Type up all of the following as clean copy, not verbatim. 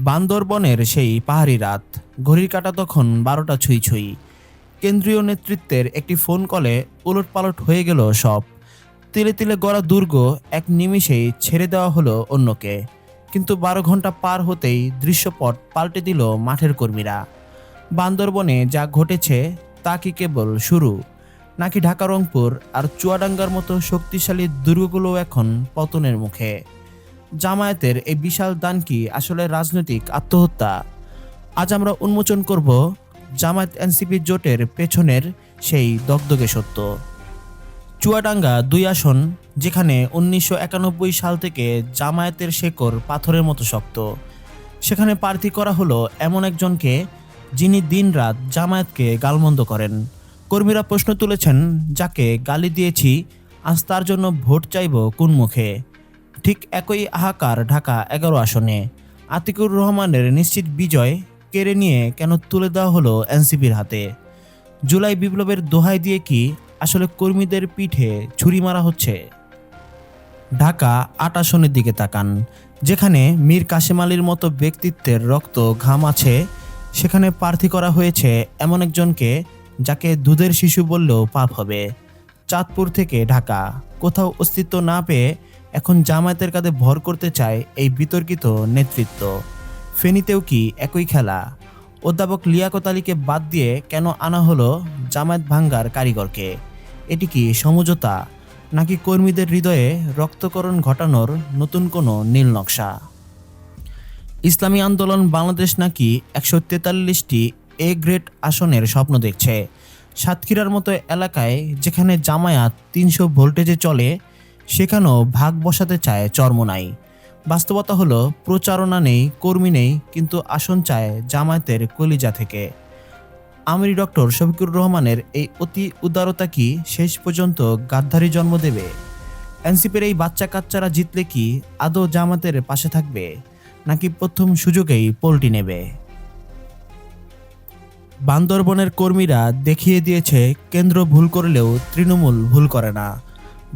বান্দরবনের সেই পাহাড়ি রাত, ঘড়ির কাঁটা তখন ১২টা ছুঁই ছুঁই। কেন্দ্রীয় নেতৃত্বের একটি ফোন কলে উলটপালট হয়ে গেল সব। তিলে তিলে গড়া দুর্গ এক নিমিষেই ছেড়ে দেওয়া হলো অন্যকে। কিন্তু ১২ ঘন্টা পার হতেই দৃশ্যপট পাল্টে দিল মাঠের কর্মীরা। বান্দরবনে যা ঘটেছে তা কি কেবল শুরু, নাকি ঢাকা, রংপুর আর চুয়াডাঙ্গার মতো শক্তিশালী দুর্গগুলো এখন পতনের মুখে? জামায়াতের এই বিশাল দান কি আসলে রাজনৈতিক আত্মহত্যা? আজ আমরা উন্মোচন করব জামায়াত এনসিপি জোটের পেছনের সেই দগদগে সত্য। চুয়াডাঙ্গা ২ আসন, যেখানে ১৯৯১ সাল থেকে জামায়াতের শেকড় পাথরের মতো শক্ত, সেখানে প্রার্থী করা হলো এমন একজনকে যিনি দিনরাত জামায়াতকে গালমন্দ করেন। কর্মীরা প্রশ্ন তুলেছেন, যাকে গালি দিয়েছি আজ তার জন্য ভোট চাইব কোন মুখে? ঠিক একই হাহাকার ঢাকা ১১ আসনে। আতিকুর রহমানের নিশ্চিত বিজয় কেড়ে নিয়ে কেন তুলে দেওয়া হলো এনসিপির হাতে? জুলাই বিপ্লবের দোহাই দিয়ে কি আসলে কর্মীদের পিঠে ছুরি মারা হচ্ছে? ঢাকা ৮ আসনের দিকে তাকান। যেখানে মীর কাসেম আলীর মতো ব্যক্তিত্বের রক্ত ঘাম আছে, সেখানে প্রার্থী করা হয়েছে এমন একজনকে যাকে দুধের শিশু বললেও পাপ হবে। চাঁদপুর থেকে ঢাকা, কোথাও অস্তিত্ব না পেয়ে এখন জামায়াতের কাঁধে ভর করতে চায় এই বিতর্কিত নেতৃত্ব। ফেনীতেও কি একই খেলা? অধ্যাপক লিয়াকত আলীকে বাদ দিয়ে কেন আনা হলো জামায়াত ভাঙ্গার কারিগরকে? এটি কি সমঝোতা, নাকি কর্মীদের হৃদয়ে রক্তকরণ ঘটানোর নতুন কোনো নীল নকশা? ইসলামী আন্দোলন বাংলাদেশ নাকি ১৪৩টি এ গ্রেড আসনের স্বপ্ন দেখছে। সাতক্ষীরার মতো এলাকায় যেখানে জামায়াত ৩০০ ভোল্টেজে চলে, সেখানেও ভাগ বসাতে চায় চরমোনাই। বাস্তবতা হলো, প্রচারণা নেই, কর্মী নেই, কিন্তু আসন চায় জামায়াতের কলিজা থেকে। আমিরি ডক্টর শফিকুর রহমানের এই অতি উদারতা কি শেষ পর্যন্ত গাদ্দারি জন্ম দেবে? এনসিপির এই বাচ্চা কাচ্চারা জিতলে কি আদৌ জামাতের পাশে থাকবে, নাকি প্রথম সুযোগেই পল্টি নেবে? বান্দরবনের কর্মীরা দেখিয়ে দিয়েছে, কেন্দ্র ভুল করলেও তৃণমূল ভুল করে না।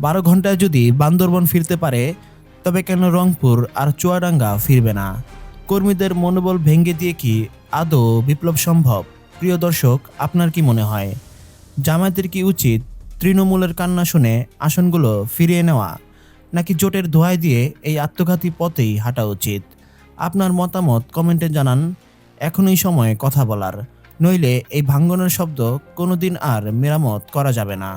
১২ ঘন্টায় যদি বান্দরবন ফিরতে পারে, তবে কেন রংপুর আর চুয়াডাঙ্গা ফিরবে না? কর্মীদের মনোবল ভেঙে দিয়ে কি আদৌ বিপ্লব সম্ভব? প্রিয় দর্শক, আপনার কি মনে হয়? জামায়াতের কি উচিত তৃণমূলের কান্না শুনে আসনগুলো ফিরিয়ে নেওয়া, নাকি জোটের দোহাই দিয়ে এই আত্মঘাতী পথেই হাঁটা উচিত? আপনার মতামত কমেন্টে জানান। এখনই সময় কথা বলার, নইলে এই ভাঙ্গনের শব্দ কোনোদিন আর মেরামত করা যাবে না।